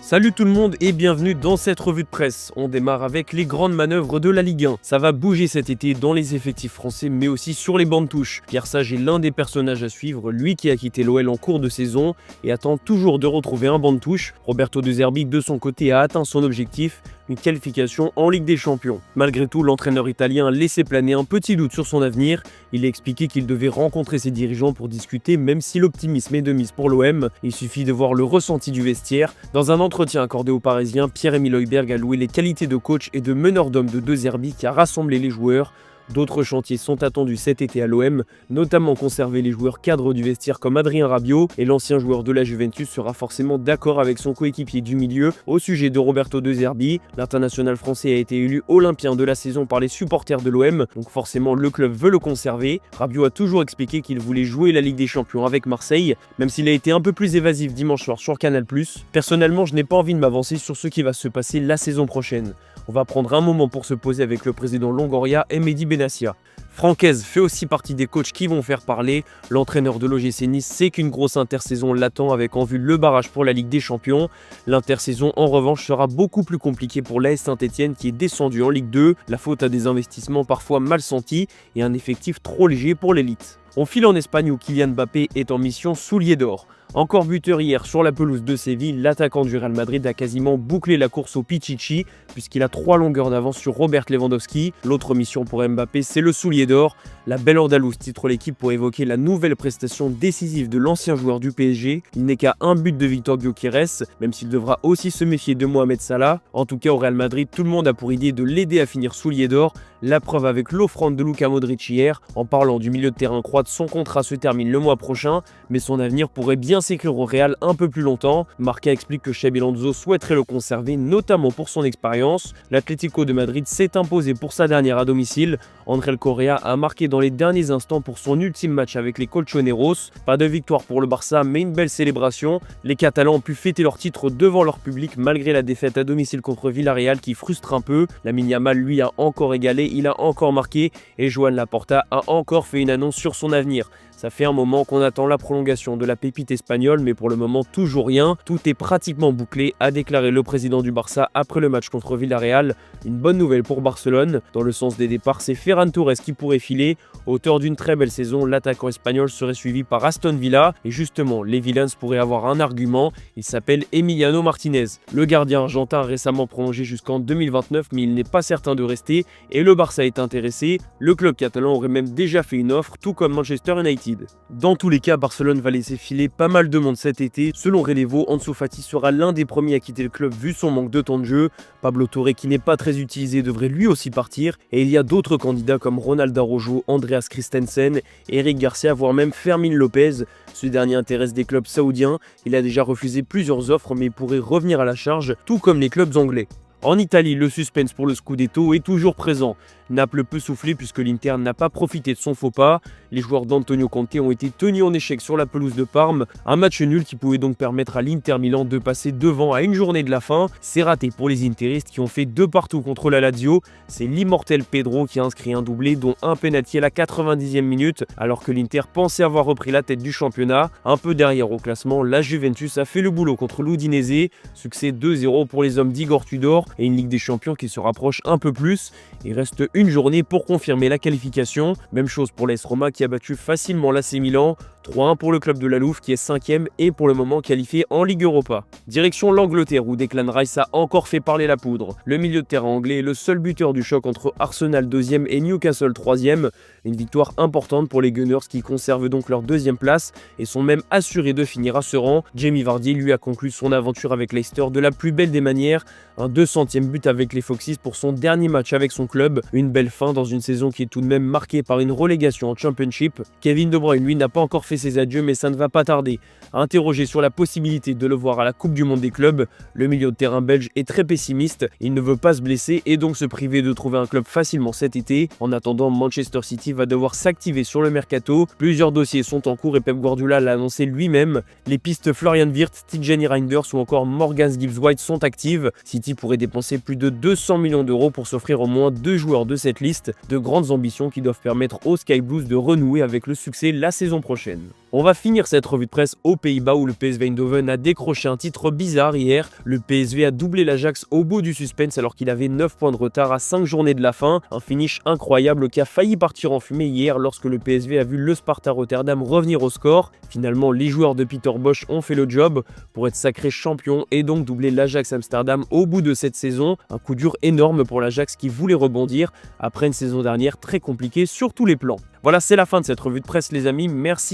Salut tout le monde et bienvenue dans cette revue de presse. On démarre avec les grandes manœuvres de la Ligue 1. Ça va bouger cet été dans les effectifs français mais aussi sur les bancs de touche. Pierre Sage est l'un des personnages à suivre, lui qui a quitté l'OL en cours de saison et attend toujours de retrouver un banc de touche. Roberto De Zerbi de son côté a atteint son objectif, une qualification en Ligue des Champions. Malgré tout, l'entraîneur italien a laissé planer un petit doute sur son avenir. Il a expliqué qu'il devait rencontrer ses dirigeants pour discuter, même si l'optimisme est de mise pour l'OM. Il suffit de voir le ressenti du vestiaire. Dans un entretien accordé aux Parisiens, Pierre-Emile Højbjerg a loué les qualités de coach et de meneur d'hommes de De Zerbi qui a rassemblé les joueurs. D'autres chantiers sont attendus cet été à l'OM, notamment conserver les joueurs cadres du vestiaire comme Adrien Rabiot, et l'ancien joueur de la Juventus sera forcément d'accord avec son coéquipier du milieu au sujet de Roberto De Zerbi. L'international français a été élu olympien de la saison par les supporters de l'OM, donc forcément le club veut le conserver. Rabiot a toujours expliqué qu'il voulait jouer la Ligue des Champions avec Marseille, même s'il a été un peu plus évasif dimanche soir sur Canal+. Personnellement, je n'ai pas envie de m'avancer sur ce qui va se passer la saison prochaine. On va prendre un moment pour se poser avec le président Longoria et Mehdi Benassia. Francaise fait aussi partie des coachs qui vont faire parler. L'entraîneur de l'OGC Nice sait qu'une grosse intersaison l'attend avec en vue le barrage pour la Ligue des Champions. L'intersaison en revanche sera beaucoup plus compliquée pour l'AS Saint-Etienne qui est descendu en Ligue 2. La faute à des investissements parfois mal sentis et un effectif trop léger pour l'élite. On file en Espagne où Kylian Mbappé est en mission soulier d'or. Encore buteur hier sur la pelouse de Séville, l'attaquant du Real Madrid a quasiment bouclé la course au Pichichi puisqu'il a 3 longueurs d'avance sur Robert Lewandowski. L'autre mission pour Mbappé, c'est le soulier d'or. La belle Andalouse titre l'équipe pour évoquer la nouvelle prestation décisive de l'ancien joueur du PSG. Il n'est qu'à un but de Victor Gyökeres, même s'il devra aussi se méfier de Mohamed Salah. En tout cas au Real Madrid, tout le monde a pour idée de l'aider à finir soulier d'or. La preuve avec l'offrande de Luka Modric hier. En parlant du milieu de terrain croate, son contrat se termine le mois prochain, mais son avenir pourrait bien s'écrire au Real un peu plus longtemps. Marca explique que Xabi Alonso souhaiterait le conserver, notamment pour son expérience. L'Atlético de Madrid s'est imposé pour sa dernière à domicile. André Correa a marqué dans les derniers instants pour son ultime match avec les Colchoneros. Pas de victoire pour le Barça, mais une belle célébration. Les Catalans ont pu fêter leur titre devant leur public malgré la défaite à domicile contre Villarreal qui frustre un peu. Lamine Yamal lui a encore égalé, il a encore marqué et Joan Laporta a encore fait une annonce sur son avenir. Ça fait un moment qu'on attend la prolongation de la pépite espagnole, mais pour le moment toujours rien. Tout est pratiquement bouclé, a déclaré le président du Barça après le match contre Villarreal. Une bonne nouvelle pour Barcelone. Dans le sens des départs, c'est Ferran Torres qui pourrait filer. Auteur d'une très belle saison, l'attaquant espagnol serait suivi par Aston Villa. Et justement, les Villains pourraient avoir un argument. Il s'appelle Emiliano Martinez. Le gardien argentin a récemment prolongé jusqu'en 2029, mais il n'est pas certain de rester. Et le Barça est intéressé. Le club catalan aurait même déjà fait une offre, tout comme Manchester United. Dans tous les cas, Barcelone va laisser filer pas mal de monde cet été. Selon Relevo, Ansu Fati sera l'un des premiers à quitter le club vu son manque de temps de jeu. Pablo Torre, qui n'est pas très utilisé, devrait lui aussi partir. Et il y a d'autres candidats comme Ronald Araujo, Andreas Christensen, Eric Garcia, voire même Fermin Lopez. Ce dernier intéresse des clubs saoudiens. Il a déjà refusé plusieurs offres mais pourrait revenir à la charge, tout comme les clubs anglais. En Italie, le suspense pour le Scudetto est toujours présent. Naples peut souffler puisque l'Inter n'a pas profité de son faux pas. Les joueurs d'Antonio Conte ont été tenus en échec sur la pelouse de Parme. Un match nul qui pouvait donc permettre à l'Inter Milan de passer devant à une journée de la fin. C'est raté pour les interistes qui ont fait 2 partout contre la Lazio. C'est l'immortel Pedro qui a inscrit un doublé dont un pénalty à la 90e minute alors que l'Inter pensait avoir repris la tête du championnat. Un peu derrière au classement, la Juventus a fait le boulot contre l'Udinese. Succès 2-0 pour les hommes d'Igor Tudor et une Ligue des Champions qui se rapproche un peu plus. Il reste une journée pour confirmer la qualification. Même chose pour l'AS Roma qui a battu facilement l'AC Milan. 3-1 pour le club de la Louve qui est 5e et pour le moment qualifié en Ligue Europa. Direction l'Angleterre où Declan Rice a encore fait parler la poudre. Le milieu de terrain anglais est le seul buteur du choc entre Arsenal 2e et Newcastle 3e. Une victoire importante pour les Gunners qui conservent donc leur 2e place et sont même assurés de finir à ce rang. Jamie Vardy lui a conclu son aventure avec Leicester de la plus belle des manières. Un 200e but avec les Foxes pour son dernier match avec son club. Une belle fin dans une saison qui est tout de même marquée par une relégation en Championship. Kevin De Bruyne lui n'a pas encore fait ses adieux mais ça ne va pas tarder. Interrogé sur la possibilité de le voir à la Coupe du Monde des clubs, le milieu de terrain belge est très pessimiste. Il ne veut pas se blesser et donc se priver de trouver un club facilement cet été. En attendant, Manchester City va devoir s'activer sur le mercato. Plusieurs dossiers sont en cours et Pep Guardiola l'a annoncé lui-même. Les pistes Florian Wirtz, Tijani Reinders ou encore Morgan Gibbs-White sont actives. City pourrait dépenser plus de 200 millions d'euros pour s'offrir au moins 2 joueurs de cette liste. De grandes ambitions qui doivent permettre aux Sky Blues de renouer avec le succès la saison prochaine. même. On va finir cette revue de presse aux Pays-Bas où le PSV Eindhoven a décroché un titre bizarre hier. Le PSV a doublé l'Ajax au bout du suspense alors qu'il avait 9 points de retard à 5 journées de la fin. Un finish incroyable qui a failli partir en fumée hier lorsque le PSV a vu le Sparta Rotterdam revenir au score. Finalement, les joueurs de Peter Bosz ont fait le job pour être sacrés champions et donc doubler l'Ajax Amsterdam au bout de cette saison. Un coup dur énorme pour l'Ajax qui voulait rebondir après une saison dernière très compliquée sur tous les plans. Voilà, c'est la fin de cette revue de presse les amis. Merci